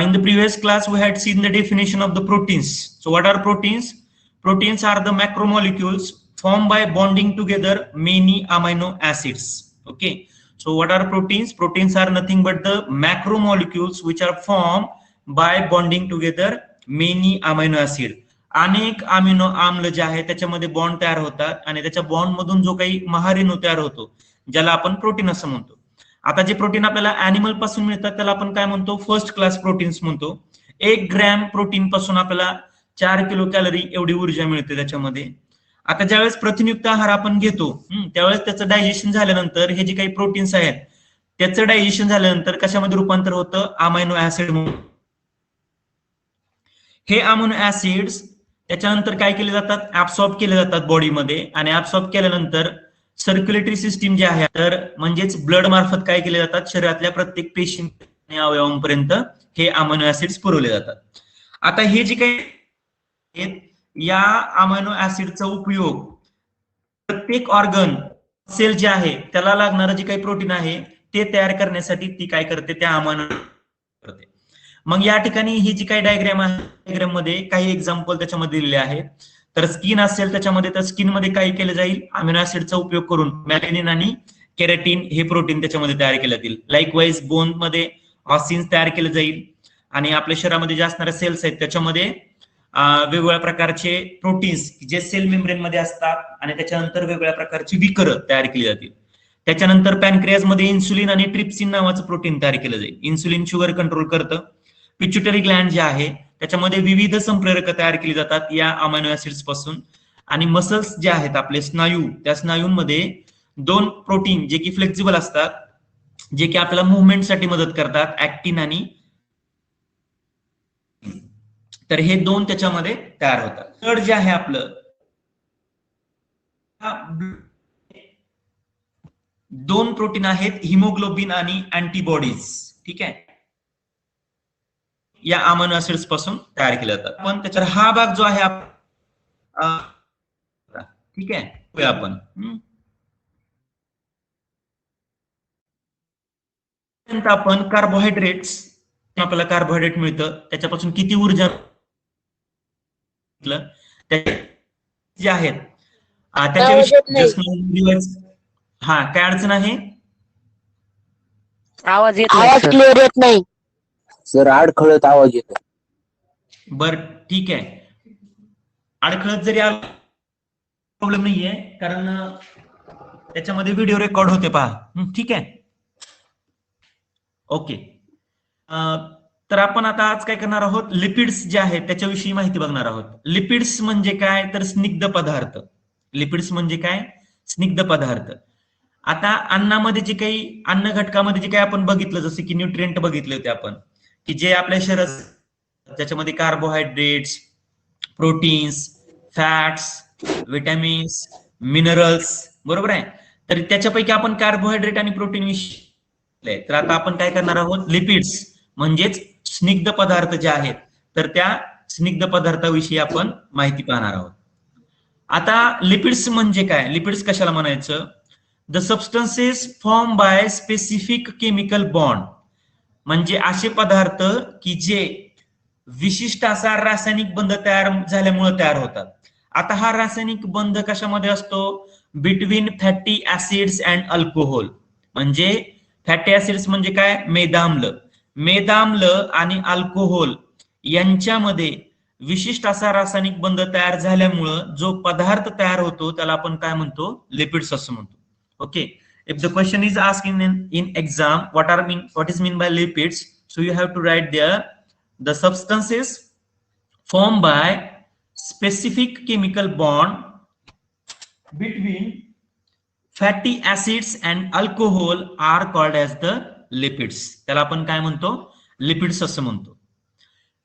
In the previous class, we had seen the definition of the proteins. So what are proteins? Proteins are the macromolecules formed by bonding together many amino acids. Okay. So what are proteins? Proteins are nothing but the macromolecules which are formed by bonding together many amino acid. अनेक amino आम्ल जे आहे त्याच्यामध्ये bond तयार होतात आणि त्याच्या bond मधून जो काही महारेणू तयार होतो ज्याला आपण प्रोटीन असं म्हणतो. आता जे प्रोटीन आपल्याला अॅनिमल पासून मिळतात त्याला आपण काय म्हणतो? फर्स्ट क्लास प्रोटीन्स म्हणतो. 1 ग्रॅम प्रोटीन पासून आपल्याला 4 किलो कॅलरी एवढी ऊर्जा मिळते त्याच्यामध्ये. आता ज्यावेळेस प्रथिनयुक्त आहार आपण घेतो त्यावेळेस त्याचं डायजेशन झाल्यानंतर हे जे काही प्रोटीन्स आहेत त्याचं डायजेशन झाल्यानंतर कशामध्ये रूपांतर होतं? Amino acid. हे अमायनो ऍसिड्स त्याच्यानंतर काय केले जातात? ऍब्सॉर्ब केले जातात बॉडीमध्ये आणि ऍब्सॉर्ब केल्यानंतर सर्क्युलेटरी सिस्टीम जे आहे तर म्हणजेच ब्लड मार्फत काय केले जातात? शरीरातल्या प्रत्येक पेशी आणि अवयवांपर्यंत हे अमायनो ऍसिड्स पुरवले जातात. आता हे जे काही या अमायनो ऍसिडचा उपयोग प्रत्येक ऑर्गन सेल जे आहे त्याला लागणारं जे काही प्रोटीन आहे ते तयार करण्यासाठी ती काय करते? त्या अमायनो करते. मग या ठिकाणी ही जी काही डायग्राम आहे डायग्राम मध्ये काही एक्झाम्पल त्याच्यामध्ये दिलेले आहेत. तर स्किन असेल त्याच्यामध्ये तर स्किन मध्ये काय केलं जाईल? अमिनो ऍसिडचा उपयोग करून मेलॅनिन आणि केराटिन हे प्रोटीन त्याच्यामध्ये तयार केले जातील. लाईकवाईज बोन मध्ये ऑसिन्स तयार केलं जाईल आणि आपल्या शरीरामध्ये जे असणारे सेल्स आहेत त्याच्यामध्ये वेगवेगळ्या प्रकारचे प्रोटीन्स जे सेल मेम्ब्रेन मध्ये असतात आणि त्याच्यानंतर वेगवेगळ्या प्रकारची विकर तयार केली जातील. त्याच्यानंतर पॅनक्रियाज मध्ये इन्सुलिन आणि ट्रिप्सिन नावाचं प्रोटीन तयार केलं जाईल. इन्सुलिन शुगर कंट्रोल करतं. पिट्युटरी ग्लँड जे आहे त्याच्यामध्ये विविध संप्रेरक तयार केली जातात या अमायनो ऍसिड्स पासून. आणि मसल्स जे आहेत आपले स्नायू त्या स्नायूंमध्ये 2 प्रोटीन जे की फ्लेक्झिबल असतात जे की आपल्याला मुवमेंटसाठी मदत करतात, ऍक्टिन आणि तर हे 2 त्याच्यामध्ये तयार होतात. थर्ड जे आहे आपलं 2 प्रोटीन आहेत हिमोग्लोबिन आणि अँटीबॉडीज. ठीक आहे. या अमायनो ऍसिड्स पासून तयार केले जातात. पण त्याचा हा भाग जो आहे ठीक आहे आपण आपण कार्बोहायड्रेट्स आपल्याला कार्बोहायड्रेट मिळतं त्याच्यापासून किती ऊर्जा जे आहेत त्याच्याविषयी हा काय अडचण आहे? आवाज क्लिअर येत नाही सर. अडखळत आवाज येतो. बर ठीक आहे. अडखळत जरी आला प्रॉब्लेम नाहीये कारण त्याच्यामध्ये व्हिडिओ रेकॉर्ड होते पहा. ठीक आहे. ओके. तर आपण आता आज काय करणार आहोत? लिपिड्स जे आहेत त्याच्याविषयी माहिती बघणार आहोत. लिपिड्स म्हणजे काय? तर स्निग्ध पदार्थ. लिपिड्स म्हणजे काय? स्निग्ध पदार्थ. आता अन्नामध्ये जे काही अन्न घटकामध्ये जे काही आपण बघितलं जसं की न्यूट्रिएंट बघितले होते आपण की जे आपल्या शरीरात त्याच्यामध्ये carbohydrates, proteins, fats, vitamins, minerals बरोबर आहे. तर त्याच्यापैकी आपण कार्बोहायड्रेट आणि प्रोटीन विषयी तर आता आपण काय करणार आहोत? लिपिड्स म्हणजेच स्निग्ध पदार्थ जे आहेत तर त्या स्निग्ध पदार्थाविषयी आपण माहिती पाहणार आहोत. आता लिपिड्स म्हणजे काय? लिपिड्स कशाला म्हणायचं? The substances form by specific chemical bond म्हणजे असे पदार्थ की जे विशिष्ट असा रासायनिक बंध तयार झाल्यामुळे तयार होतात. आता हा रासायनिक बंध कशामध्ये असतो? Between fatty acids and alcohol. म्हणजे फॅटी ऍसिड्स म्हणजे काय? मेदाम्ल. मेदाम्ल आणि अल्कोहोल यांच्यामध्ये विशिष्ट असा रासायनिक बंध तयार झाल्यामुळं जो पदार्थ तयार होतो त्याला आपण काय म्हणतो? लिपिड्स असं म्हणतो. Okay, if the question is asking in exam what is mean by lipids, so you have to write there the substances formed by specific chemical bond between fatty acids and alcohol are called as the lipids. त्याला आपण काय म्हणतो? Lipids असं म्हणतो.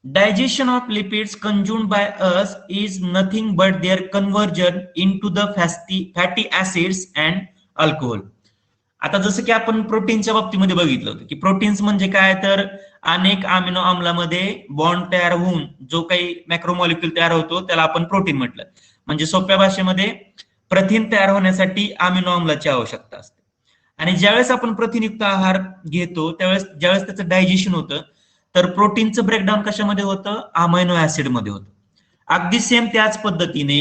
Digestion of lipids consumed by us is nothing but their conversion into the fatty acids and alcohol. आता जसं की आपण प्रोटीनच्या बाबतीमध्ये बघितलं होतं की प्रोटीन्स म्हणजे काय? तर अनेक अमिनो आम्लामध्ये बॉन्ड तयार होऊन जो काही मॅक्रोमॉलिक्यूल तयार होतो त्याला आपण प्रोटीन म्हटलं. म्हणजे सोप्या भाषेमध्ये प्रथिन तयार होण्यासाठी अमिनो आम्लाची आवश्यकता असते. आणि ज्यावेळेस आपण प्रथिनयुक्त आहार घेतो त्यावेळेस ज्यावेळेस त्याचं डायजेशन होतं तर प्रोटीनचं ब्रेकडाऊन कशामध्ये होतं? अमायनो ऍसिड मध्ये होतं. अगदी सेम त्याच पद्धतीने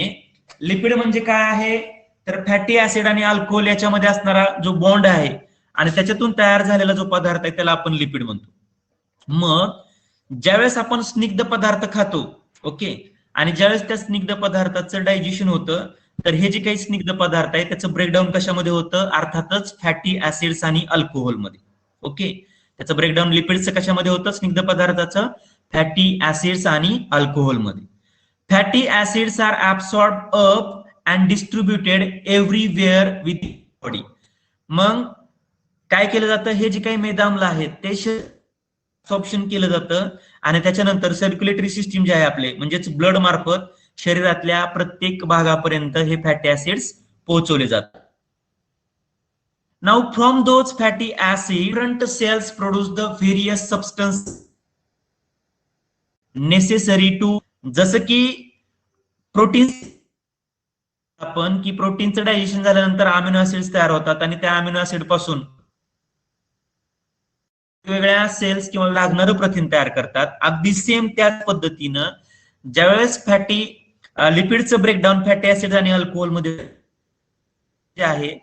लिपिड म्हणजे काय आहे? तर फॅटी ऍसिड आणि अल्कोहोल याच्यामध्ये असणारा जो बॉन्ड आहे आणि त्याच्यातून तयार झालेला जो पदार्थ आहे त्याला आपण लिपिड म्हणतो. मग ज्यावेळेस आपण स्निग्ध पदार्थ खातो, ओके, आणि ज्यावेळेस त्या स्निग्ध पदार्थाचं डायजेशन होतं, तर हे जे काही स्निग्ध पदार्थ आहे त्याचं ब्रेकडाऊन कशामध्ये होतं? अर्थातच फॅटी ऍसिड्स आणि अल्कोहोलमध्ये. ओके, त्याचं ब्रेकडाऊन लिपिडचं कशामध्ये होतं? स्निग्ध पदार्थाचं फॅटी ऍसिड्स आणि अल्कोहोलमध्ये. Fatty acids are absorb up and distributed everywhere with body. मग काय केलं जातं? हे जे काही मेदाम्ल आहेत ते ऍब्सॉर्प्शन केलं जातं आणि त्याच्यानंतर सर्क्युलेटरी सिस्टीम जे आहे आपले म्हणजेच ब्लड मार्फत शरीरातल्या प्रत्येक भागापर्यंत हे फॅटी ऍसिड्स पोहोचवले जातात. Now from those fatty acid different cells produce the various substance necessary to, जसं की प्रोटीन, आपण की प्रोटीनचं डायजेशन झाल्यानंतर अमिनो ऍसिड्स तयार होतात आणि त्या अमिनो ऍसिड पासून वेगवेगळ्या सेल्स किंवा लागणारं प्रथिन तयार करतात. अगदी सेम त्याच पद्धतीनं ज्यावेळेस फॅटी लिपिडचं ब्रेकडाऊन फॅटी ऍसिड आणि अल्कोहोल मध्ये जे आहे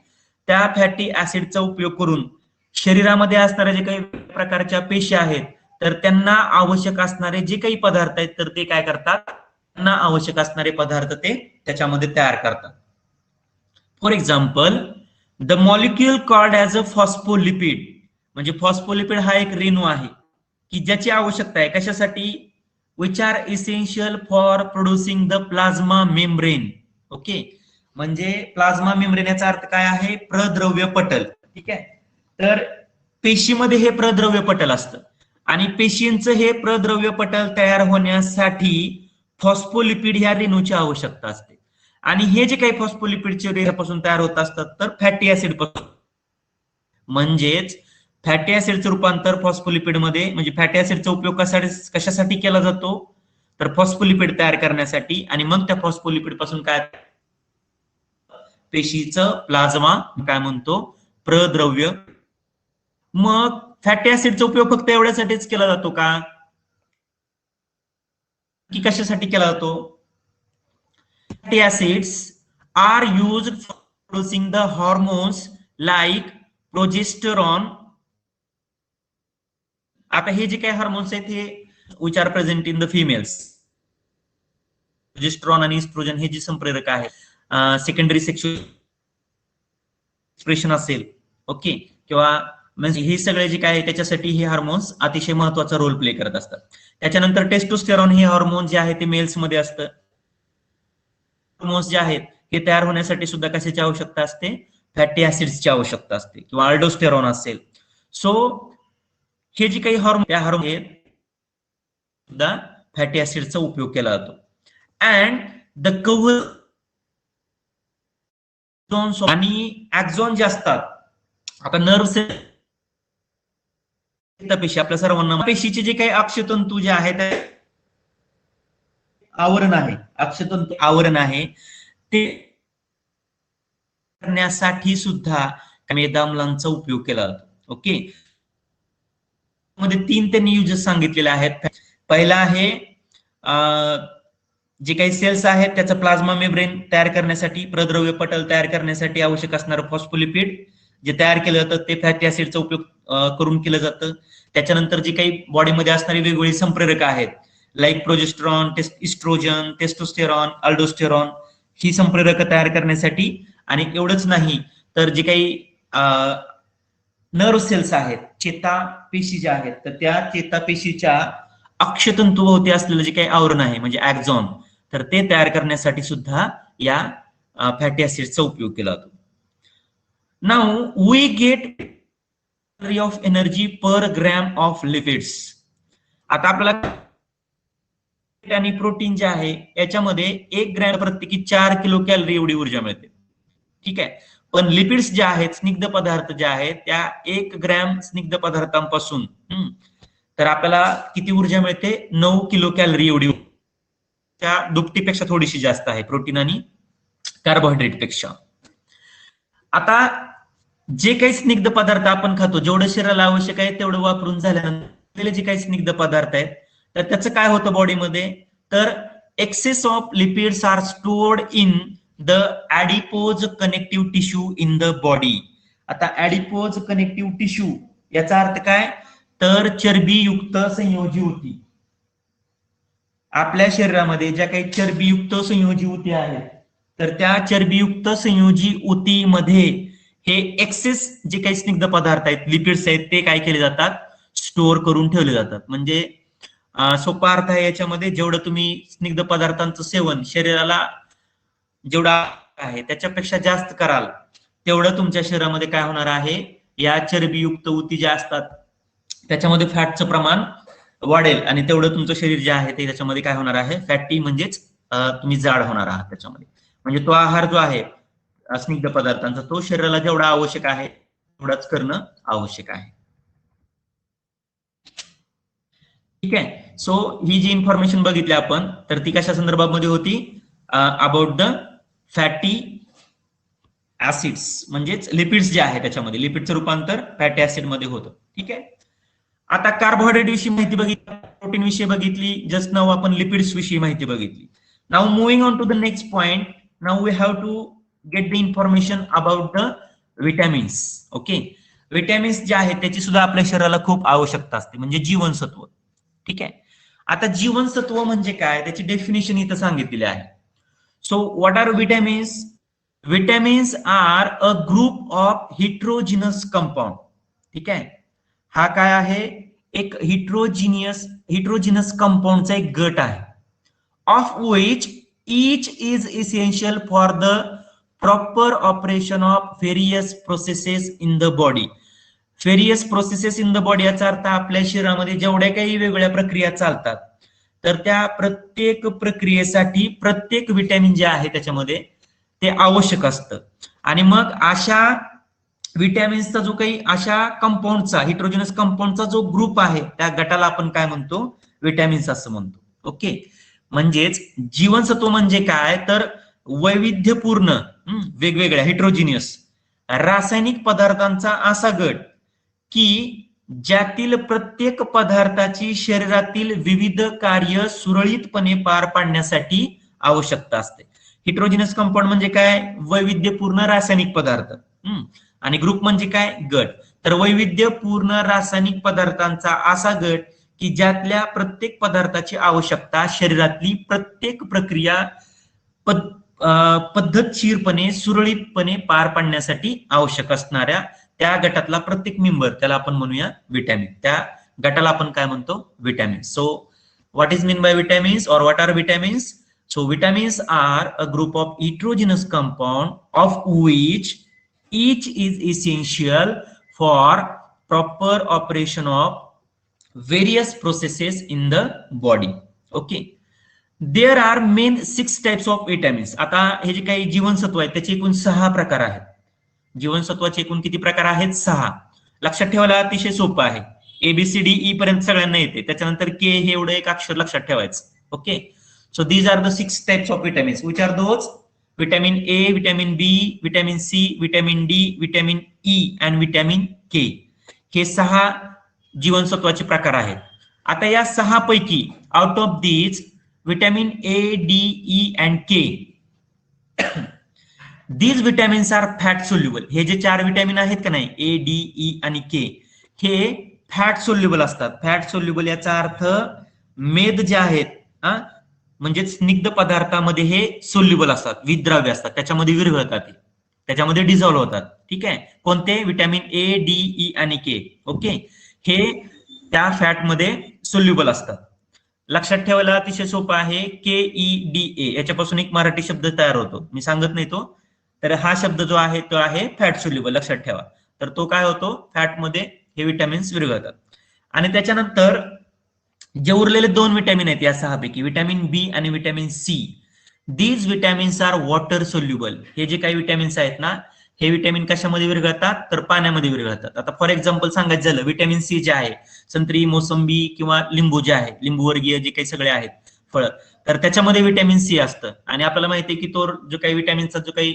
त्या फॅटी ऍसिडचा उपयोग करून शरीरामध्ये असणाऱ्या जे काही प्रकारच्या पेशी आहेत तर त्यांना आवश्यक असणारे जे काही पदार्थ आहेत तर ते काय करतात? त्यांना आवश्यक असणारे पदार्थ ते त्याच्यामध्ये तयार करतात. For example, the molecule called as a phospholipid, म्हणजे फॉस्फोलिपिड हा एक रेणू आहे की ज्याची आवश्यकता आहे कशासाठी? Which are essential for producing the plasma membrane. Okay, म्हणजे प्लाझ्मा मेम्ब्रेन याचा अर्थ काय आहे? प्रद्रव्य पटल. ठीक आहे, तर पेशीमध्ये हे प्रद्रव्य पटल असतं आणि पेशींचं हे प्रद्रव्य पटल तयार होण्यासाठी फॉस्फोलिपिड ह्या रेणूची आवश्यकता असते. आणि हे जे काही फॉस्फोलिपिडचे रेणूपासून तयार होत असतात तर फॅटी ऍसिड पासून. म्हणजेच फॅटी ऍसिडचं रूपांतर फॉस्फोलिपिड मध्ये, म्हणजे फॅटी ऍसिडचा उपयोग कशासाठी केला जातो? तर फॉस्फोलिपिड तयार करण्यासाठी. आणि मग त्या फॉस्फोलिपिड पासून काय? पेशीचं प्लाझ्मा काय म्हणतो? प्रद्रव्य. मग फॅटी ऍसिडचा उपयोग फक्त एवढ्यासाठीच केला जातो का? की कशासाठी केला जातो? Fatty acids are used for producing the hormones like progesterone. आता हे जे काही हार्मोन्स आहेत हे which are present in the females, progesterone आणि इस्ट्रोजन हे जे संप्रेरक आहे, सेकंडरी सेक्शुअल एक्सप्रेशन असेल, ओके, किंवा म्हणजे हे सगळे जे काय आहे त्याच्यासाठी हे हार्मोन्स अतिशय महत्वाचा रोल प्ले करत असतात. त्याच्यानंतर टेस्टोस्टेरॉन हे हार्मोन जे आहे ते मेल्स मध्ये असतं. हार्मोन्स जे आहेत हे तयार होण्यासाठी सुद्धा कशाची आवश्यकता असते? फॅटी ऍसिड्सची आवश्यकता असते किंवा अल्डोस्टेरॉन असेल. सो हे जे काही हार्मोन त्या हार्मोन सुद्धा फॅटी ऍसिडचा उपयोग केला जातो. अँड द कव्हर आणि ऍक्झॉन जे असतात, आता नर्व सेल पेशी आपल्या सर्वांना, पेशीचे जे काही अक्षतंतू जे आहेत आवरण आहे, अक्षतंतू आवरण आहे ते करण्यासाठी सुद्धा मेदाम्लांचा उपयोग केला जातो. ओके, मध्ये 3 त्यांनी युजेस सांगितलेले आहेत. पहिला आहे जे काही सेल्स आहेत त्याचा प्लाझ्मा मेम्ब्रेन तयार करण्यासाठी, प्रद्रव्य पटल तयार करण्यासाठी आवश्यक असणारं फॉस्फोलिपिड जे तयार केलं जातं ते फॅटी ऍसिडचा उपयोग करून केलं जातं. त्याच्यानंतर जे काही बॉडीमध्ये असणारी वेगवेगळी संप्रेरक आहेत like progesterone, oestrogen, testosterone, aldosterone, ही संप्रेरक तयार करण्यासाठी. आणि एवढंच नाही तर जे काही नर्व सेल्स आहेत, चेतापेशी ज्या आहेत तर त्या चेतापेशीच्या अक्षतंतूभोवती असलेलं जे काही आवरण आहे म्हणजे ऍक्झॉन, तर ते तयार करण्यासाठी सुद्धा या फॅटी ऍसिडचा उपयोग केला जातो. Now we get of energy per gram of lipids. आता आपल्याला आणि प्रोटीन जे आहे याच्यामध्ये 1 ग्रॅम प्रत्येकी 4 किलो कॅलरी एवढी ऊर्जा मिळते. ठीक आहे, पण लिपिड्स जे आहेत, स्निग्ध पदार्थ जे आहेत, त्या 1 ग्रॅम स्निग्ध पदार्थांपासून तर आपल्याला किती ऊर्जा मिळते? 9 किलो कॅलरी एवढी. त्या दुपटीपेक्षा थोडीशी जास्त आहे प्रोटीन आणि कार्बोहायड्रेट पेक्षा. आता जे काही स्निग्ध पदार्थ आपण खातो, जेवढं शरीराला आवश्यक आहे तेवढं वापरून झाल्यानंतर जे काही स्निग्ध पदार्थ आहेत तर त्याचं काय होतं बॉडीमध्ये, तर excess of lipids are stored in the adipose connective tissue in the body. आता ऍडिपोज कनेक्टिव्ह टिश्यू याचा अर्थ काय, तर चरबीयुक्त संयोजी ऊती. आपल्या शरीरामध्ये ज्या काही चरबीयुक्त संयोजी ऊती आहेत तर त्या चरबीयुक्त संयोजी ऊतीमध्ये हे एक्सेस जे काही स्निग्ध पदार्थ आहेत, लिपिड्स आहेत, ते काय केले जातात, स्टोअर करून ठेवले जातात. म्हणजे सोपा अर्थ आहे याच्यामध्ये, जेवढं तुम्ही स्निग्ध पदार्थांचं सेवन शरीराला जेवढा आहे त्याच्यापेक्षा जास्त कराल तेवढं तुमच्या शरीरामध्ये काय होणार आहे, या चरबीयुक्त ऊती ज्या असतात त्याच्यामध्ये फॅटचं प्रमाण वाढेल आणि तेवढं तुमचं शरीर जे आहे ते त्याच्यामध्ये काय होणार आहे, फॅटी म्हणजेच तुम्ही जाड होणार आहात त्याच्यामध्ये. म्हणजे तो आहार जो आहे स्निग्ध पदार्थांचा तो शरीराला जेवढा आवश्यक आहे तेवढाच करणं आवश्यक आहे. ठीक आहे. सो ही जी इन्फॉर्मेशन बघितली आपण तर ती कशा संदर्भामध्ये होती, अबाउट द फॅटी ऍसिड्स म्हणजेच लिपिड्स जे आहे त्याच्यामध्ये लिपिडचं रूपांतर फॅटी ऍसिड मध्ये होतं. ठीक आहे. आता कार्बोहायड्रेट विषयी माहिती बघितली, प्रोटीन विषयी बघितली, जस्ट नाव आपण लिपिड्स विषयी माहिती बघितली. Now moving on to the next point, now we have to get the information about the vitamins. Okay, vitamins जे आहेत त्याची सुद्धा आपल्या शरीराला खूप आवश्यकता असते, म्हणजे जीवनसत्व. ठीक आहे. आता जीवनसत्व म्हणजे काय त्याची डेफिनेशन इथं सांगितलेली आहे. So what are vitamins? Vitamins are a group of heterogeneous compound. ठीक आहे. हा काय आहे, एक हिट्रोजिनस कंपाऊंडचा एक गट आहे. Of which each is essential for the proper operation of various processes in the body. Various processes in the body याचा अर्थ आपल्या शरीरामध्ये जेवढ्या काही वेगवेगळ्या प्रक्रिया चालतात तर त्या प्रत्येक प्रक्रियेसाठी प्रत्येक विटॅमिन जे आहे त्याच्यामध्ये ते आवश्यक असतं. आणि मग अशा विटॅमिन्सचा जो काही अशा कंपाऊंडचा हिट्रोजिनस कंपाऊंडचा जो ग्रुप आहे त्या गटाला आपण काय म्हणतो, विटॅमिन्स असं म्हणतो. ओके, म्हणजेच जीवनसत्व म्हणजे काय, तर वैविध्यपूर्ण वेगवेगळ्या हिट्रोजिनियस रासायनिक पदार्थांचा असा गट की ज्यातील प्रत्येक पदार्थाची शरीरातील विविध कार्य सुरळीतपणे पार पाडण्यासाठी आवश्यकता असते. हिट्रोजिनस कंपाऊंड म्हणजे काय, वैविध्यपूर्ण रासायनिक पदार्थ. आणि ग्रुप म्हणजे काय, गट. तर वैविध्यपूर्ण रासायनिक पदार्थांचा असा गट की ज्यातल्या प्रत्येक पदार्थाची आवश्यकता शरीरातली प्रत्येक प्रक्रिया पद्धतशीरपणे सुरळीतपणे पार पाडण्यासाठी आवश्यक असणाऱ्या त्या गटातला प्रत्येक मेंबर त्याला आपण म्हणूया विटॅमिन. त्या गटाला आपण काय म्हणतो, vitamin. So what is mean by vitamins और what are vitamins? So vitamins are a group of heterogeneous compound of which each is essential for proper operation of various processes in the body. Okay, there are main 6 types of vitamins. आता हे जे काही जीवनसत्व आहेत त्याचे एकूण 6 प्रकार आहेत. जीवनसत्वाचे एकूण किती प्रकार आहेत, 6. लक्षात ठेवायला अतिशय सोपं आहे. ABCDE पर्यंत सगळ्यांना येते, त्याच्यानंतर के हे एवढं एक अक्षर लक्षात ठेवायचं. Okay, so these are the 6 types of vitamins. Which are those? Vitamin A, vitamin B, vitamin C, vitamin D, vitamin E and vitamin K. हे 6 जीवनसत्वाचे प्रकार आहेत. आता या 6 पैकी out of these vitamin A, D, E and K, these vitamins are fat soluble. हे जे 4 vitamin आहेत का नाही, ए, डी, ई आणि के, हे फॅट सोल्युबल असतात. फॅट सोल्युबल याचा अर्थ मेद जे आहेत म्हणजे स्निग्ध पदार्थामध्ये हे सोल्युबल असतात, विद्राव्य असतात, त्याच्यामध्ये विरघळतात, त्याच्यामध्ये डिझॉल्व्ह होतात. ठीक आहे. कोणते? विटॅमिन ए, डी, ई आणि के. ओके, हे त्या फॅटमध्ये सोल्युबल असतात. लक्षात ठेवायला अतिशय सोपं आहे. KEDA याच्यापासून एक मराठी शब्द तयार होतो, मी सांगत नाही तो. तर हा शब्द जो आहे तो आहे फॅट सोल्युबल. लक्षात ठेवा. तर तो काय होतो, फॅटमध्ये हे विटॅमिन्स विरघळतात. आणि त्याच्यानंतर जे उरलेले 2 विटॅमिन आहेत या 6 पैकी, विटॅमिन बी आणि vitamin C, these vitamins are water soluble. हे जे काही विटॅमिन्स आहेत ना, हे विटॅमिन कशामध्ये विरघळतात, तर पाण्यामध्ये विरघळतात. आता फॉर एक्झाम्पल सांगायचं झालं, विटॅमिन सी जे आहे संत्री, मोसंबी किंवा लिंबू जे आहे, लिंबू वर्गीय जे काही सगळे आहेत फळ, तर त्याच्यामध्ये विटॅमिन सी असतं. आणि आपल्याला माहिती आहे की तो जो काही विटॅमिनचा जो काही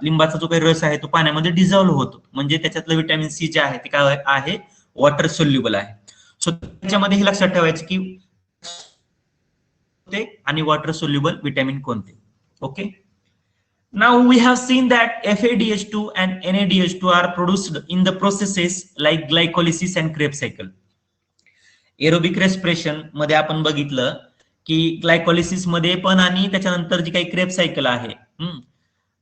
लिंबाचा जो काही रस आहे तो पाण्यामध्ये डिझॉल्व्ह होतो, म्हणजे त्याच्यातलं विटॅमिन सी जे आहे ते काय आहे, वॉटर सोल्युबल आहे. सो त्याच्यामध्ये हे लक्षात ठेवायचं की आणि वॉटर सोल्युबल विटॅमिन कोणते. Okay, now we have seen that FADH2 and NADH2 are produced in the processes like glycolysis and Krebs cycle. Aerobic respiration मध्ये आपण बघितलं की ग्लायकोलिसिस मध्ये पण आणि त्याच्यानंतर जी काही क्रेब्स सायकल आहे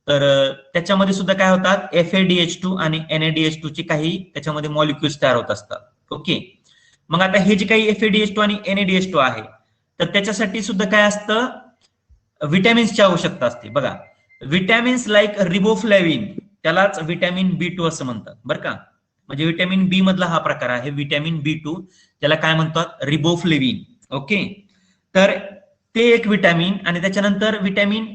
तर त्याच्यामध्ये सुद्धा काय होतात, FADH2 आणि NADH2 चे काही त्याच्यामध्ये मॉलिक्युल्स तयार होत असतात. ओके, मग आता हे जे काही FADH2 आणि NADH2 आहे तर त्याच्यासाठी सुद्धा काय असतं, विटॅमिन्सची आवश्यकता असते. बघा, विटॅमिन्स लाईक रिबोफ्लेविन, त्यालाच विटॅमिन B2 असं म्हणतात बरं का. म्हणजे विटॅमिन बी मधला हा प्रकार आहे विटॅमिन B2, त्याला काय म्हणतात, रिबोफ्लेविन. ओके, तर ते एक विटॅमिन आणि त्याच्यानंतर विटॅमिन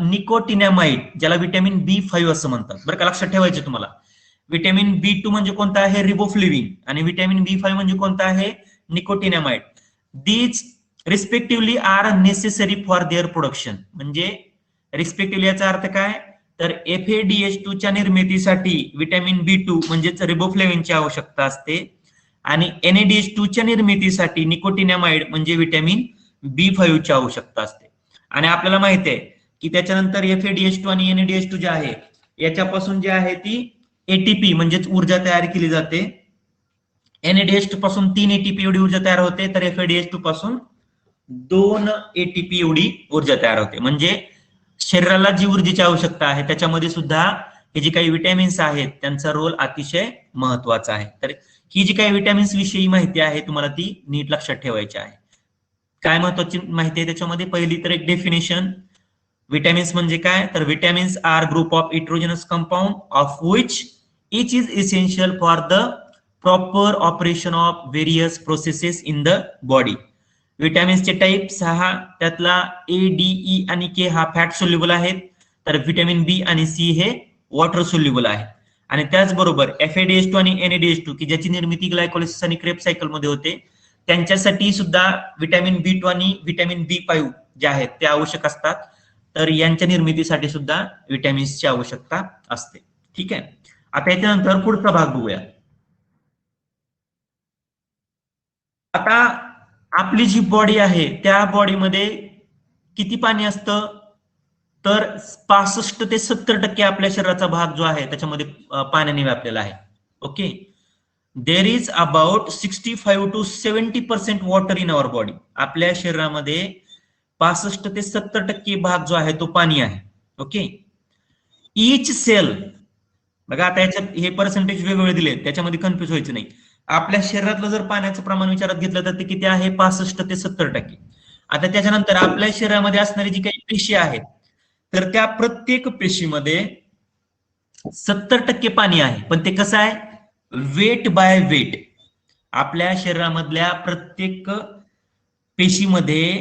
निकोटिनॅमाइड, ज्याला विटॅमिन B5 असं म्हणतात बरं का. लक्षात ठेवायचे तुम्हाला, विटॅमिन B2 म्हणजे कोणता आहे, रिबोफ्लेविन, आणि विटॅमिन B5 म्हणजे कोणता आहे, nicotinamide. These respectively are necessary for their production. म्हणजे रिस्पेक्टिव्हली याचा अर्थ काय, तर FADH2 च्या निर्मितीसाठी विटॅमिन B2 म्हणजेच रिबोफ्लेविनची आवश्यकता असते आणि NADH2 च्या निर्मितीसाठी निकोटिनॅमाइड म्हणजे विटॅमिन B5 ची आवश्यकता असते. आणि आपल्याला माहिती आहे की त्याच्यानंतर FADH2 आणि NADH2 जे आहे याच्यापासून जे आहे ती ATP म्हणजेच ऊर्जा तयार केली जाते. NADH2 पासून 3 ATP एवढी ऊर्जा तयार होते, तर FADH2 पासून 2 ATP एवढी ऊर्जा तयार होते. म्हणजे शरीराला जी ऊर्जेची आवश्यकता आहे त्याच्यामध्ये सुद्धा हे जे काही विटॅमिन्स आहेत त्यांचा रोल अतिशय महत्वाचा आहे. तर ही जी काही विटॅमिन्स विषयी माहिती आहे तुम्हाला ती नीट लक्षात ठेवायची आहे. काय महत्वाची माहिती आहे त्याच्यामध्ये, पहिली तर एक डेफिनेशन, विटॅमिन्स म्हणजे काय, तर vitamins are group of heterogeneous compound of which each is essential for the proper operation of various processes in the body. विटॅमिन्सचे टाईप 6, त्यातला A, D, E आणि K हा फॅट सोल्युबल आहेत, तर विटॅमिन B आणि C हे water soluble आहे. आणि त्याचबरोबर FADH2 आणि NADH2 की ज्याची निर्मिती ग्लायकोलिसिस आणि क्रेब्स सायकल मध्ये होते, त्यांच्यासाठी सुद्धा विटॅमिन B2 आणि विटॅमिन B5 जे आहेत ते आवश्यक असतात. तर यांच्या निर्मितीसाठी सुद्धा विटॅमिन्सची आवश्यकता असते. ठीक आहे, आता याच्यानंतर पुढचा भाग बघूया. आता आपली जी बॉडी आहे त्या बॉडीमध्ये किती पाणी असतं, तर 65 ते 70% आपल्या शरीराचा भाग जो आहे त्याच्यामध्ये पाण्याने व्यापलेला आहे. Okay, there is about 65 to 70% water in our body. आपल्या शरीरामध्ये 65 ते 70% भाग जो आहे तो पाणी आहे. ओके, इच सेल, बघा आता याच्यात हे पर्सेंटेज वेगवेगळे दिले, त्याच्यामध्ये कन्फ्युज व्हायचं नाही. आपल्या शरीरातलं जर पाण्याचं प्रमाण विचारात घेतलं तर ते किती आहे, 65 ते 70%. आता त्याच्यानंतर आपल्या शरीरामध्ये असणारी जी काही पेशी आहेत तर त्या प्रत्येक पेशीमध्ये 70% पाणी आहे. पण ते कसं आहे, वेट बाय वेट. आपल्या शरीरामधल्या प्रत्येक पेशीमध्ये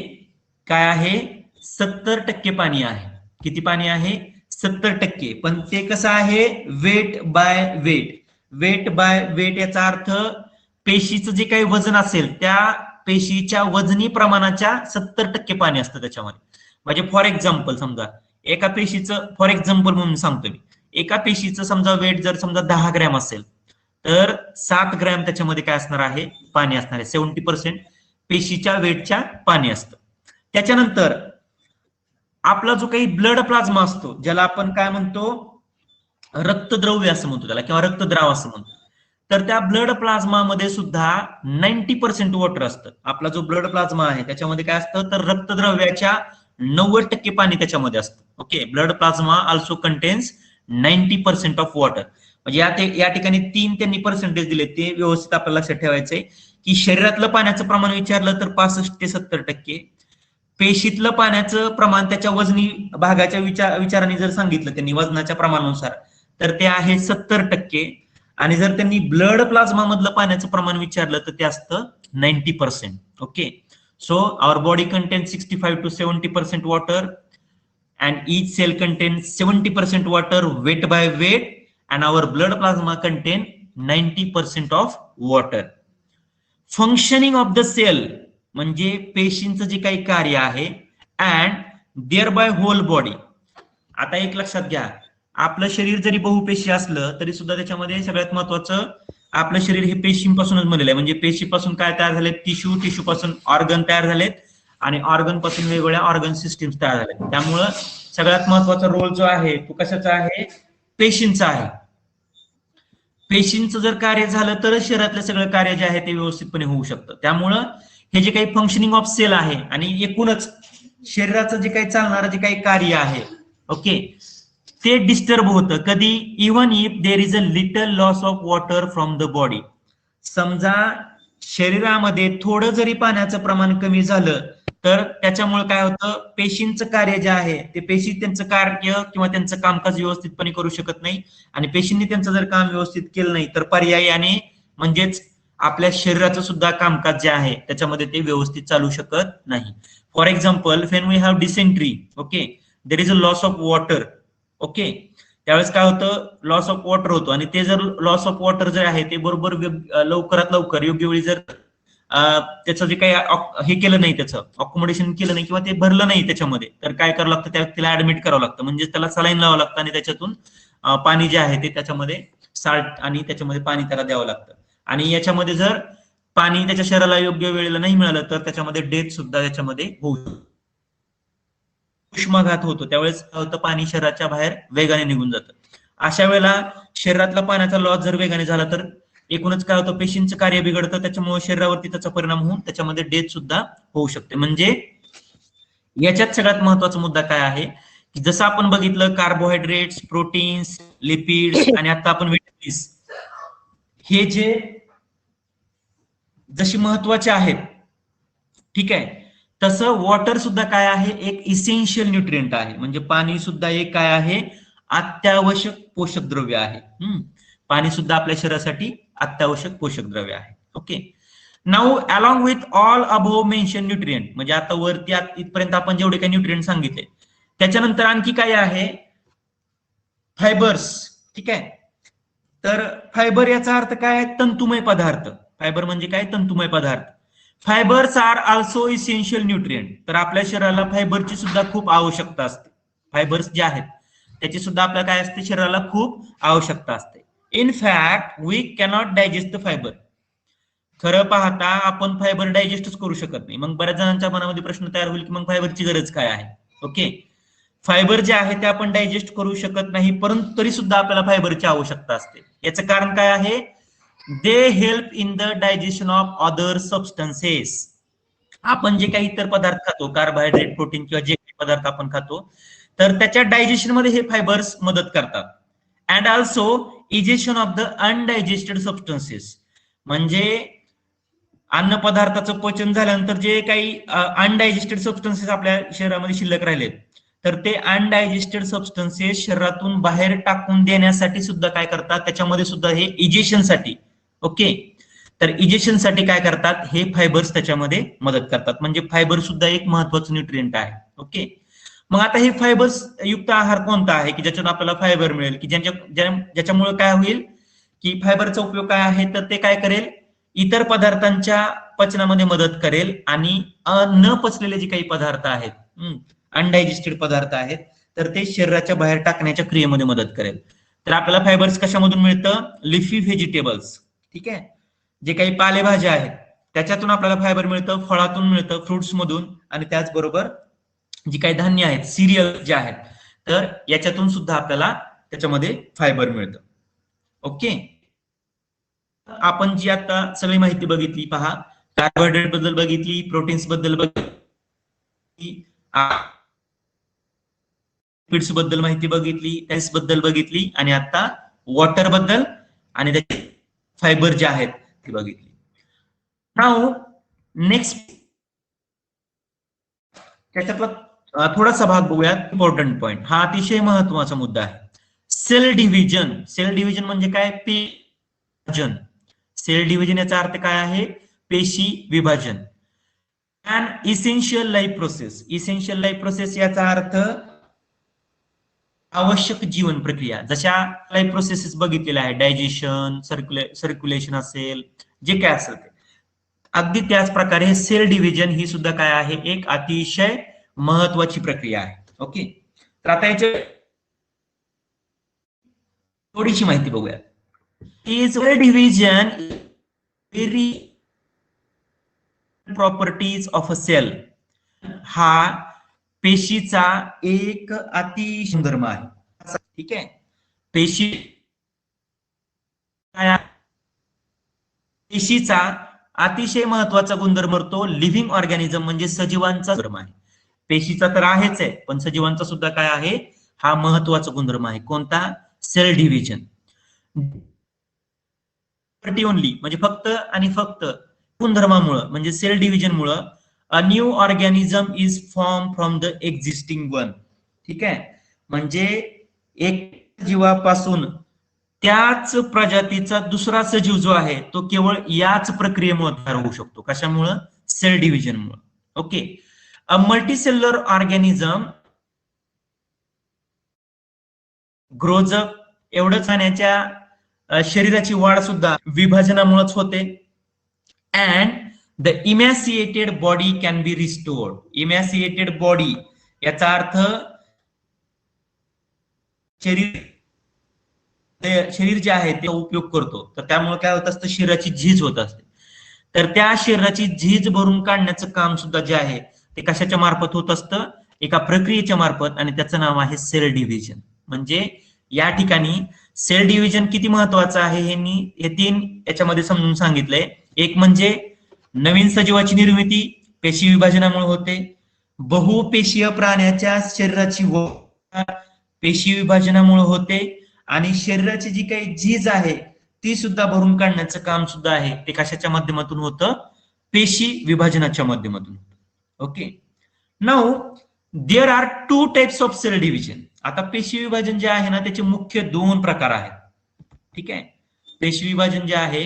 काय आहे, 70% पाणी आहे. किती पाणी आहे, 70%. पण ते कसं आहे, weight by weight. Weight by weight याचा अर्थ पेशीचं जे काही वजन असेल त्या पेशीच्या वजनी प्रमाणाच्या 70% पाणी असतं त्याच्यामध्ये. म्हणजे फॉर एक्झाम्पल समजा एका पेशीचं, फॉर एक्झाम्पल म्हणून सांगतो मी, एका पेशीचं समजा वेट जर समजा 10 ग्रॅम असेल तर 7 ग्रॅम त्याच्यामध्ये काय असणार आहे, पाणी असणार आहे. 70% पेशीच्या वेटच्या पाणी असतं. त्याच्यानंतर आपला जो काही ब्लड प्लाझ्मा असतो, ज्याला आपण काय म्हणतो, रक्तद्रव्य असं म्हणतो त्याला, किंवा रक्तद्राव असं म्हणतो, तर त्या ब्लड प्लाझ्मा मध्ये सुद्धा 90% वॉटर असतं. आपला जो ब्लड प्लाझ्मा आहे त्याच्यामध्ये काय असतं, तर रक्तद्रव्याच्या 90% पाणी त्याच्यामध्ये असतं. Okay, blood plasma also contains 90% of water. म्हणजे या ठिकाणी 3 त्यांनी पर्सेंटेज दिले, ते व्यवस्थित आपल्याला लक्षात ठेवायचंय की शरीरातलं पाण्याचं प्रमाण विचारलं तर 65 ते 70%, पेशीतलं पाण्याचं प्रमाण त्याच्या वजनी भागाच्या विचाराने जर सांगितलं त्यांनी वजनाच्या प्रमाणानुसार तर ते आहे 70%. आणि जर त्यांनी ब्लड प्लाझ्मा मधलं पाण्याचं प्रमाण विचारलं तर ते असतं 90%. Okay, so our body contains 65 to 70% water and each cell contains 70% water weight by weight and our blood plasma contain 90% of water. Functioning of the cell म्हणजे पेशींचं जे काही कार्य आहे and thereby whole body. आता एक लक्षात घ्या, आपलं शरीर जरी बहुपेशी असलं तरी सुद्धा त्याच्यामध्ये सगळ्यात महत्वाचं आपलं शरीर हे पेशींपासूनच बनलेलं आहे. म्हणजे पेशीपासून काय तयार झाले, टिश्यू, टिश्यू पासून ऑर्गन तयार झालेत आणि ऑर्गन पासून वेगवेगळ्या ऑर्गन सिस्टीम्स तयार झाल्या. त्यामुळं सगळ्यात महत्वाचा रोल जो आहे तो कशाचा आहे, पेशींचा आहे. पेशींचं जर कार्य झालं तरच शरीरातलं सगळं कार्य जे आहे ते व्यवस्थितपणे होऊ शकतं. त्यामुळं हे जे काही फंक्शनिंग ऑफ सेल आहे आणि एकूणच शरीराचं जे काही चालणारं जे काही कार्य आहे, ओके, ते डिस्टर्ब होतं कधी, even if there is a little loss of water from the body. समजा शरीरामध्ये थोडं जरी पाण्याचं प्रमाण कमी झालं तर त्याच्यामुळे काय होतं, पेशींचं कार्य जे आहे ते पेशी त्यांचं कार्य किंवा त्यांचं कामकाज व्यवस्थितपणे करू शकत नाही आणि पेशींनी त्यांचं जर काम व्यवस्थित केलं नाही तर पर्यायाने म्हणजेच आपल्या शरीराचं सुद्धा कामकाज जे आहे त्याच्यामध्ये ते व्यवस्थित चालू शकत नाही. For example, when we have dysentery, okay, there is a loss of water, okay, त्यावेळेस काय होतं, लॉस ऑफ वॉटर होतो आणि ते जर लॉस ऑफ वॉटर जे आहे ते बरोबर लवकरात लवकर योग्य वेळी जर त्याचं जे काही हे केलं नाही, त्याचं अकोमोडेशन केलं नाही किंवा ते भरलं नाही त्याच्यामध्ये, तर काय करावं लागतं, त्या व्यक्तीला ऍडमिट करावं लागतं, म्हणजे त्याला सलाईन लावावं लागतं आणि त्याच्यातून पाणी जे आहे ते त्याच्यामध्ये साल्ट आणि त्याच्यामध्ये पाणी त्याला द्यावं लागतं. आणि याच्यामध्ये जर पाणी त्याच्या शरीराला योग्य वेळेला नाही मिळालं तर त्याच्यामध्ये डेथ सुद्धा त्याच्यामध्ये होऊ शकते, उष्माघात होतो. त्यावेळेस काय होतं, पाणी शरीराच्या बाहेर वेगाने निघून जातं. अशा वेळेला शरीरातला पाण्याचा लॉस जर वेगाने झाला तर एकूणच काय होतं, पेशींचं कार्य बिघडतं, त्याच्यामुळे शरीरावरती त्याचा परिणाम होऊन त्याच्यामध्ये डेथ सुद्धा होऊ शकते. म्हणजे याच्यात सगळ्यात महत्वाचा मुद्दा काय आहे की जसं आपण बघितलं, कार्बोहायड्रेट्स, प्रोटीन्स, लिपिड्स आणि आता आपण विटामिन्स, हे जे जशी महत्वाचे आहेत, ठीक आहे, तसं वॉटर सुद्धा काय आहे, एक इसेन्शियल न्यूट्रिएंट आहे. म्हणजे पाणी सुद्धा एक काय आहे, अत्यावश्यक पोषक द्रव्य आहे. पाणी सुद्धा आपल्या शरीरासाठी अत्यावश्यक पोषक द्रव्य आहे. Okay, now along with all above mention nutrient, म्हणजे आता वरती इथपर्यंत आपण जेवढे काही न्यूट्रिएंट सांगितले त्याच्यानंतर आणखी काय आहे, फायबर्स, ठीक आहे. तर फायबर याचा अर्थ काय, तंतुमय पदार्थ. फायबर म्हणजे काय, तंतुमय पदार्थ. Fibres are also essential nutrient, तर आपल्या शरीराला फायबरची सुद्धा खूप आवश्यकता असते. फायबर्स जे आहेत त्याची सुद्धा आपल्याला काय असते, शरीराला खूप आवश्यकता असते. In fact we cannot digest the fibre. खरं पाहता आपण फायबर डायजेस्टच करू शकत नाही. मग बऱ्याच जणांच्या मनामध्ये प्रश्न तयार होईल की मग फायबरची गरज काय आहे. ओके, फायबर जे आहे ते आपण डायजेस्ट करू शकत नाही, परंतु तरी सुद्धा आपल्याला फायबरची आवश्यकता असते. याचं कारण काय आहे, they help in the digestion of other substances. आपण जे काही इतर पदार्थ खातो, कार्बोहायड्रेट, प्रोटीन किंवा जे काही पदार्थ आपण खातो, तर त्याच्या डायजेशन मध्ये हे फायबर्स मदत करतात. And also egestion of the undigested substances, म्हणजे अन्न पदार्थाचं पचन झाल्यानंतर जे काही अनडायजेस्टेड सबस्टन्सेस आपल्या शरीरामध्ये शिल्लक राहिलेत, तर ते अनडायजेस्टेड सबस्टन्सेस शरीरातून बाहेर टाकून देण्यासाठी सुद्धा काय करतात, त्याच्यामध्ये सुद्धा हे इजेशनसाठी, ओके, तर इजेशनसाठी काय करतात, हे फायबर्स त्याच्यामध्ये मदत करतात. म्हणजे फायबर सुद्धा एक महत्वाचं न्यूट्रिएंट आहे. ओके, मग आता हे फायबर्स युक्त आहार कोणता आहे की ज्याच्यातून आपल्याला फायबर मिळेल, की ज्याच्यामुळे काय होईल की फायबरचा उपयोग काय आहे, तर ते काय करेल, इतर पदार्थांच्या पचनामध्ये मदत करेल आणि न पचलेले जे काही पदार्थ आहेत, अनडायजेस्टेड पदार्थ आहेत, तर ते शरीराच्या बाहेर टाकण्याच्या क्रियेमध्ये मदत करेल. तर आपल्याला फायबर्स कशामधून मिळतं, लिफी व्हेजिटेबल्स, ठीक आहे, जे काही पालेभाज्या आहेत त्याच्यातून आपल्याला फायबर मिळतं, फळातून मिळतं, फ्रुट्स मधून, आणि त्याचबरोबर जी काही धान्य आहेत, सिरियल जे आहेत, तर याच्यातून सुद्धा आपल्याला त्याच्यामध्ये फायबर मिळतं. ओके, आपण जी आता सगळी माहिती बघितली, पहा, कार्बोहायड्रेट बद्दल बघितली, प्रोटीन्स बद्दल बघितली, लिपिड्स बद्दल माहिती बघितली, टेस्ट बद्दल बघितली, आणि आता वॉटर बद्दल आणि त्याचे फायबर जे आहेत ते बघितली. नाउ नेक्स्ट त्याच्यातला थोडासा भाग बघूयात, इम्पॉर्टंट पॉइंट, हा अतिशय महत्वाचा मुद्दा आहे, सेल डिव्हिजन. सेल डिव्हिजन म्हणजे काय, विभाजन. सेल डिव्हिजन याचा अर्थ काय आहे, पेशी विभाजन. And essential life process. Essential life process याचा अर्थ आवश्यक जीवन प्रक्रिया. जशा लाईफ प्रोसेसेस बघितलेल्या आहे, डायजेशन, सर्क्युलेशन असेल, जे काय असेल ते, अगदी त्याच प्रकारे सेल डिव्हिजन ही सुद्धा काय आहे, एक अतिशय महत्वाची प्रक्रिया आहे. ओके, तर आता याची थोडीशी माहिती बघूया. is division very properties of a cell. हा पेशीचा एक अतिशय गुणधर्म आहे. ठीक आहे. पेशी पेशीचा अतिशय महत्वाचा गुणधर्म तो लिव्हिंग ऑर्गॅनिझम म्हणजे सजीवांचा गुणधर्म आहे. पेशीचा तर आहेच आहे, पण सजीवांचा सुद्धा काय आहे, हा महत्वाचा गुणधर्म आहे. कोणता? Sale division. ओनली म्हणजे फक्त आणि फक्त गुणधर्मामुळं म्हणजे सेल डिव्हिजन मुळे a new organism is form from the existing one. ठीक आहे. म्हणजे एक जीवापासून त्याच प्रजातीचा दुसरा सजीव जो आहे तो केवळ याच प्रक्रियेमुळे तयार होऊ शकतो. कशामुळं? सेल डिव्हिजन मुळे. Okay. A multicellular organism grows up. एवढंच पाण्याच्या शरीराची वाढ सुद्धा विभाजनामुळेच होते. And the emaciated body can be restored. Emaciated body याचा अर्थ शरीर जे आहे ते उपयोग करतो, तर त्यामुळे काय होत असतं, शरीराची झीज होत असते. तर त्या शरीराची झीज भरून काढण्याचं काम सुद्धा जे आहे ते कशाच्या मार्फत होत असतं? एका प्रक्रियेच्या मार्फत, आणि त्याचं नाव आहे सेल डिव्हिजन. म्हणजे या ठिकाणी सेल डिव्हिजन किती महत्वाचं आहे हे मी हे 3 याच्यामध्ये समजून सांगितलंय. एक म्हणजे नवीन सजीवाची निर्मिती पेशी विभाजनामुळे होते. बहुपेशीय प्राण्याच्या शरीराची वाढ पेशी विभाजनामुळे होते. आणि शरीराची जी काही झीज आहे ती सुद्धा भरून काढण्याचं काम सुद्धा आहे ते कशाच्या माध्यमातून होतं? पेशी विभाजनाच्या माध्यमातून. Okay. Now there are 2 types of cell division. आता पेशी विभाजन जे आहे ना त्याचे मुख्य 2 प्रकार आहेत. ठीक आहे. पेशी विभाजन जे आहे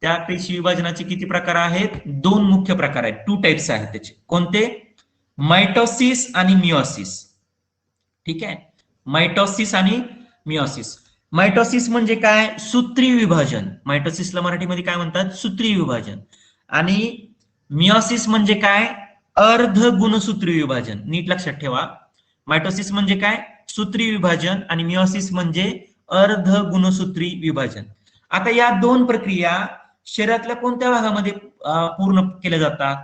त्या पेशी विभाजनाचे किती प्रकार आहेत? 2 मुख्य प्रकार आहेत. 2 टाइप्स आहेत त्याचे. कोणते? मायटोसिस आणि मियोसिस. ठीक आहे. मायटोसिस आणि मियोसिस. मायटोसिस म्हणजे काय? सूत्री विभाजन. मायटोसिसला मराठीमध्ये काय म्हणतात? सूत्री विभाजन. आणि मियोसिस म्हणजे काय? अर्ध गुणसूत्री विभाजन. नीट लक्षात ठेवा. मायटोसिस म्हणजे काय? सूत्री विभाजन, आणि मियोसिस म्हणजे अर्ध गुणसूत्री विभाजन. आता या 2 प्रक्रिया शरीरातल्या कोणत्या भागामध्ये पूर्ण केल्या जातात?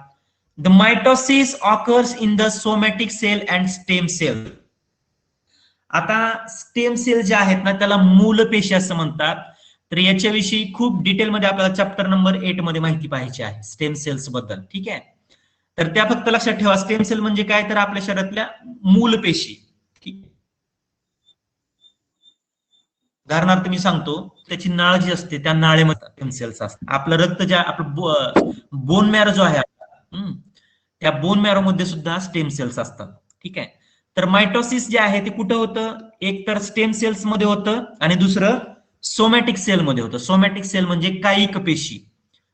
The mitosis occurs in the somatic cell and stem cell. आता स्टेम सेल जे आहेत ना त्याला मूलपेशी असं म्हणतात. तर याच्याविषयी खूप डिटेलमध्ये आपल्याला चॅप्टर नंबर 8 मध्ये माहिती पाहिजे आहे स्टेम सेल्स बद्दल. ठीक आहे. तर त्या फक्त लक्षात ठेवा. स्टेम सेल म्हणजे काय? तर आपल्या शरीरातल्या मूलपेशी. उदाहरणार्थ मी सांगतो, त्याची नाळ जी असते त्या नाळेमध्ये स्टेम सेल्स असतात. आपलं रक्त ज्या आपलं बोन मॅरो जो आहे त्या बोन मॅरो मध्ये सुद्धा स्टेम सेल्स असतात. ठीक आहे. तर मायटोसिस जे आहे ते कुठं होतं? एक तर स्टेम सेल्स मध्ये होतं आणि दुसरं सोमॅटिक सेल मध्ये होतं. सोमॅटिक सेल म्हणजे कायिक पेशी.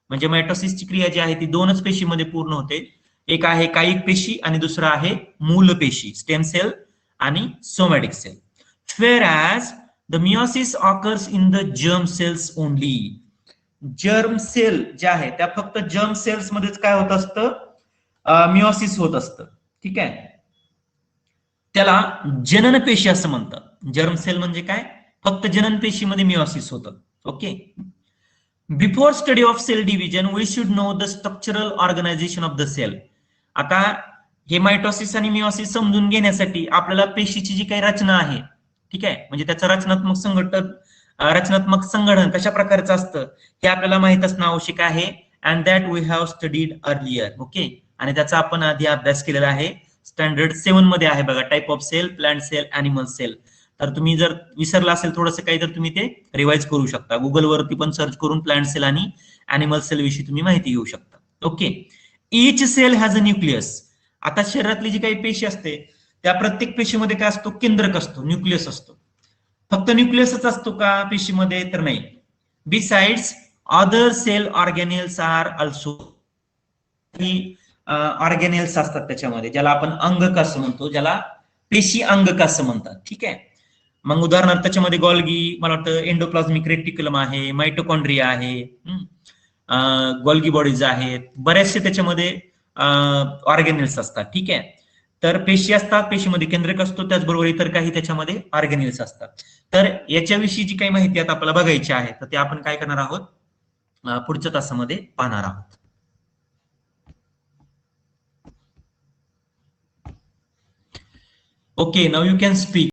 म्हणजे मायटोसिसची क्रिया जी आहे ती 2च पेशीमध्ये पूर्ण होते. एक आहे कायिक पेशी आणि दुसरं आहे मूल पेशी, स्टेम सेल आणि somatic cell. Whereas the meiosis occurs in the germ cells only. Germ cell ज्या आहेत त्या फक्त जर्म सेल्स मध्येच काय होत असतं? मियोसिस होत असतं. ठीक आहे. त्याला जनन पेशी असं म्हणतात. जर्म सेल म्हणजे काय? फक्त जनन पेशीमध्ये मियोसिस होतं. Okay. Before study of cell division we should know the structural organisation of the cell. आता हे मायटोसिस आणि मियोसिस समजून घेण्यासाठी आपल्याला पेशीची जी काही रचना आहे, ठीक आहे, म्हणजे त्याचं रचनात्मक संघटन कशा प्रकारचं असतं हे आपल्याला माहित असणं आवश्यक आहे. And that we have studied earlier. Okay. आणि त्याचा आपण आधी अभ्यास केलेला आहे. स्टँडर्ड 7 मध्ये आहे बघा. Type of cell, plant cell, animal cell. तर तुम्ही जर विसरला असेल थोडंसं काही तर तुम्ही ते रिवाइज करू शकता. गुगल वरती पण सर्च करून प्लांट सेल आणि अॅनिमल सेल विषयी तुम्ही माहिती घेऊ शकता. Okay. Each sale has a nucleus. आता शरीरातली जी काही पेशी असते त्या प्रत्येक पेशीमध्ये काय असतो? केंद्रक असतो, न्यूक्लियस असतो. फक्त न्यूक्लियसच असतो का पेशीमध्ये? तर नाही. Besides other cell organelles are also. Organelles असतात त्याच्यामध्ये, ज्याला आपण अंगक असं म्हणतो, ज्याला पेशी अंगक असं म्हणतात. ठीक आहे. मग उदाहरणार्थ त्याच्यामध्ये गॉल्गी, मला वाटतं एंडोप्लाझ्मिक रेटिक्युलम आहे, मायटोकॉन्ड्रिया आहे, गॉल्गी बॉडीज आहेत, बरेचसे त्याच्यामध्ये ऑर्गॅनेल्स असतात. ठीक आहे. तर पेशी असतात, पेशीमध्ये केंद्रक असतो, त्याचबरोबर इतर काही त्याच्यामध्ये ऑर्गॅनिल्स असतात. तर याच्याविषयी जी काही माहिती आता आपल्याला बघायची आहे तर ते आपण काय करणार आहोत पुढच्या तासामध्ये पाहणार आहोत. Okay, now you can speak.